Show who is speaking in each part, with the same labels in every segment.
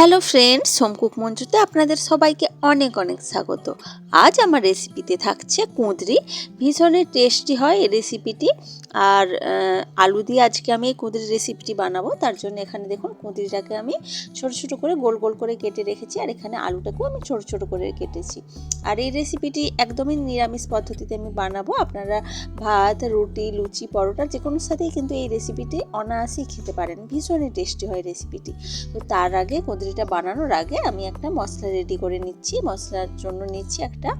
Speaker 1: Hello friends, home cook মঞ্চুতে আপনাদের সবাইকে অনেক অনেক স্বাগত। আজ আমার রেসিপিতে থাকছে কুঁদরি। ভীষণই টেস্টি হয় এই রেসিপিটি। আর আলু দিয়ে আজকে আমি এই কুঁদরি রেসিপিটি বানাবো। তার জন্য এখানে দেখুন কুঁদরিটাকে আমি ছোট ছোট করে গোল গোল করে কেটে রেখেছি, আর এখানে আলুটাকেও আমি ছোট ছোট করে কেটেছি। আর এই রেসিপিটি একদমই নিরামিষ পদ্ধতিতে আমি বানাবো। আপনারা ভাত, রুটি, লুচি, পরোটা যে কোনো সাথেই কিন্তু এই রেসিপিটি অনায়াসেই খেতে পারেন। ভীষণই টেস্টি হয় রেসিপিটি। তো তার আগে কুঁদরিটা বানানোর আগে আমি একটা মশলা রেডি করে নিচ্ছি। মশলার জন্য নিচ্ছি একটা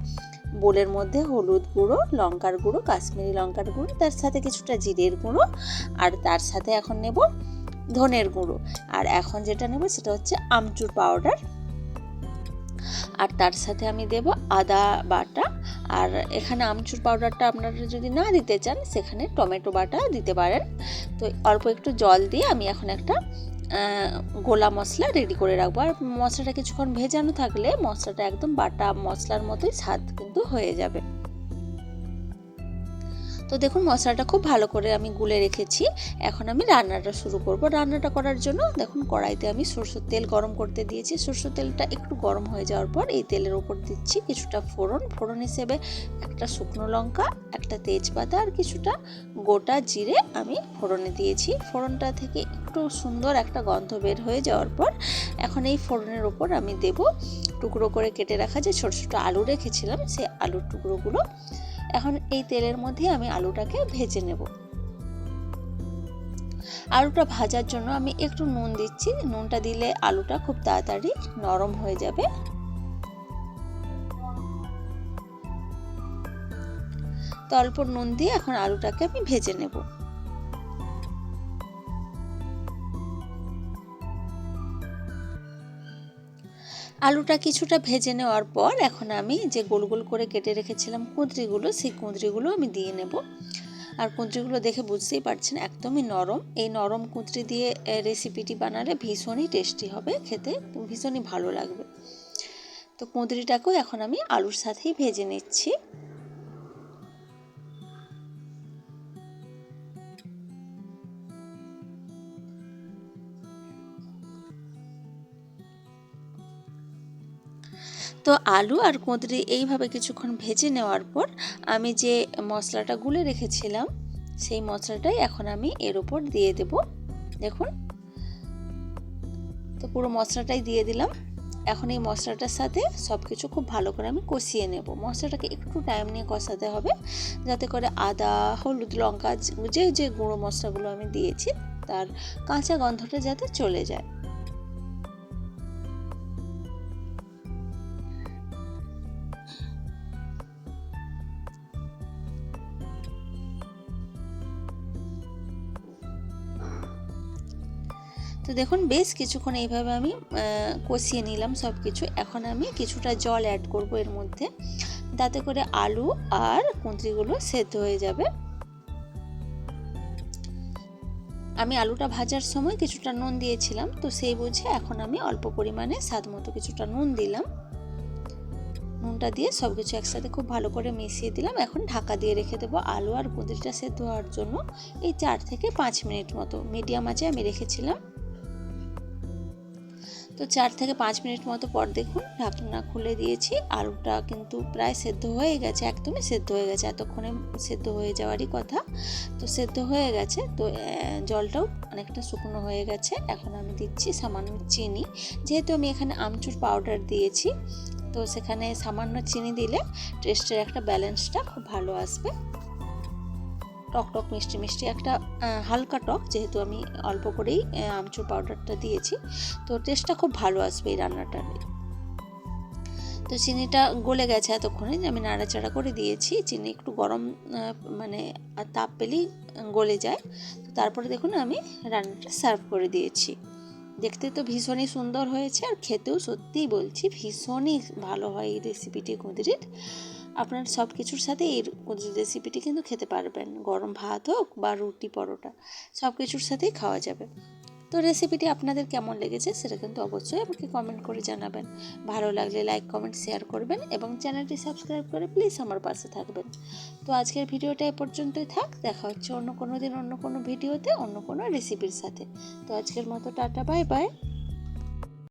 Speaker 1: বোলের মধ্যে হলুদ গুঁড়ো, লঙ্কার গুঁড়ো, কাশ্মীরি লঙ্কার গুঁড়ো, তার সাথে কিছুটা জিরের গুঁড়ো, আর তার সাথে এখন নেব ধনের গুঁড়ো, আর এখন যেটা নেব সেটা হচ্ছে আমচুর পাউডার, আর তার সাথে আমি দেব আদা বাটা। আর এখানে আমচুর পাউডারটা আপনারা যদি না দিতে চান সেখানে টমেটো বাটা দিতে পারেন। তো অল্প একটু জল দিয়ে আমি এখন একটা গোলা মশলা রেডি করে রাখবো। আর মশলাটা কিছুক্ষণ ভেজানো থাকলে মশলাটা একদম বাটা মশলার মতোই স্বাদ কিন্তু হয়ে যাবে। তো দেখুন মশলাটা খুব ভালো করে আমি গুলে রেখেছি। এখন আমি রান্নাটা শুরু করব। রান্নাটা করার জন্য দেখুন কড়াইতে আমি সরষের তেল গরম করতে দিয়েছি। সরষের তেলটা একটু গরম হয়ে যাওয়ার পর এই তেলের উপর দিচ্ছি কিছুটা ফোড়ন হিসেবে একটা শুকনো লঙ্কা, একটা তেজপাতা, আর কিছুটা গোটা জিরে আমি ফোড়নে দিয়েছি। ফোড়নটা থেকে একটু সুন্দর একটা গন্ধ বের হয়ে যাওয়ার পর এখন এই ফোড়নের ওপর আমি দেব টুকরো করে কেটে রাখা যে ছোট ছোট আলু রেখেছিলাম সেই আলুর টুকরোগুলো। এখন এই তেলের মধ্যে আমি আলুটাকে ভেজে নেব। আলুটা ভাজার জন্য আমি একটু নুন দিচ্ছি। নুনটা দিলে আলুটা খুব তাড়াতাড়ি নরম হয়ে যাবে। তো অল্প নুন দিয়ে এখন আলুটাকে আমি ভেজে নেব। আলুটা কিছুটা ভেজে নেওয়ার পর এখন আমি যে গোল গোল করে কেটে রেখেছিলাম কুঁদরিগুলো, সেই কুঁদরিগুলো আমি দিয়ে নেব। আর কুঁদরিগুলো দেখে বুঝতেই পারছেন একদমই নরম। এই নরম কুঁদরি দিয়ে রেসিপিটি বানালে ভীষণই টেস্টি হবে, খেতে ভীষণই ভালো লাগবে। তো কুঁদরিটাকেও এখন আমি আলুর সাথেই ভেজে নিচ্ছি। তো আলু আর কুঁদরি এইভাবে কিছুক্ষণ ভেজে নেওয়ার পর আমি যে মশলাটা গুলে রেখেছিলাম সেই মশলাটাই এখন আমি এর উপর দিয়ে দেব। দেখুন, তো পুরো মশলাটাই দিয়ে দিলাম। এখন এই মশলাটার সাথে সব কিছু খুব ভালো করে আমি কষিয়ে নেব। মশলাটাকে একটু টাইম নিয়ে কষাতে হবে যাতে করে আদা, হলুদ, লঙ্কা যে যে গুঁড়ো মশলাগুলো আমি দিয়েছি তার কাঁচা গন্ধটা যাতে চলে যায়। তো দেখুন বেশ কিছুক্ষণ এইভাবে আমি কষিয়ে নিলাম সব কিছু। এখন আমি কিছুটা জল অ্যাড করব এর মধ্যে, যাতে করে আলু আর কুঁদরিগুলো সেদ্ধ হয়ে যাবে। আমি আলুটা ভাজার সময় কিছুটা নুন দিয়েছিলাম, তো সেই বুঝে এখন আমি অল্প পরিমাণে স্বাদ মতো কিছুটা নুন দিলাম। নুনটা দিয়ে সব কিছু একসাথে খুব ভালো করে মিশিয়ে দিলাম। এখন ঢাকা দিয়ে রেখে দেবো আলু আর কুঁদরিটা সেদ্ধ হওয়ার জন্য এই 4 থেকে 5 মিনিট মতো মিডিয়াম আঁচে আমি রেখেছিলাম। তো 4 থেকে 5 মিনিট মতো পর দেখুন ঢাকনা খুলে দিয়েছি। আলুটা কিন্তু প্রায় সেদ্ধ হয়ে গেছে, একদমই সেদ্ধ হয়ে গেছে, এতক্ষণে সেদ্ধ হয়ে যাওয়ারই কথা। তো সেদ্ধ হয়ে গেছে, তো জলটাও অনেকটা শুকনো হয়ে গেছে। এখন আমি দিচ্ছি সামান্য চিনি। যেহেতু আমি এখানে আমচুর পাউডার দিয়েছি, তো সেখানে সামান্য চিনি দিলে টেস্টের একটা ব্যালেন্সটা খুব ভালো আসবে। টক টক মিষ্টি মিষ্টি একটা হালকা টক, যেহেতু আমি অল্প করেই আমচুর পাউডারটা দিয়েছি, তো টেস্টটা খুব ভালো আসবে এই রান্নাটার। তো চিনিটা গলে গেছে, এতক্ষণে আমি নাড়াচাড়া করে দিয়েছি। চিনি একটু গরম মানে তাপ পেলেই গলে যায়। তো তারপরে দেখুন আমি রান্নাটা সার্ভ করে দিয়েছি। দেখতে তো ভীষণই সুন্দর হয়েছে, আর খেতেও সত্যিই বলছি ভীষণই ভালো হয় এই রেসিপিটি কুঁদরির। আপনার সব কিছুর সাথে এই কুঁদরির রেসিপিটি কিন্তু খেতে পারবেন, গরম ভাত হোক বা রুটি, পরোটা, সব কিছুর সাথেই খাওয়া যাবে। তো রেসিপিটি আপনাদের কেমন লেগেছে সেটা কিন্তু অবশ্যই আমাকে কমেন্ট করে জানাবেন। ভালো লাগলে লাইক, কমেন্ট, শেয়ার করবেন এবং চ্যানেলটি সাবস্ক্রাইব করে প্লিজ আমার পাশে থাকবেন। তো আজকের ভিডিওটা এ পর্যন্তই থাক। দেখা হচ্ছে অন্য কোনো দিন অন্য কোনো ভিডিওতে অন্য কোনো রেসিপির সাথে। তো আজকের মতো টাটা, বাই বাই।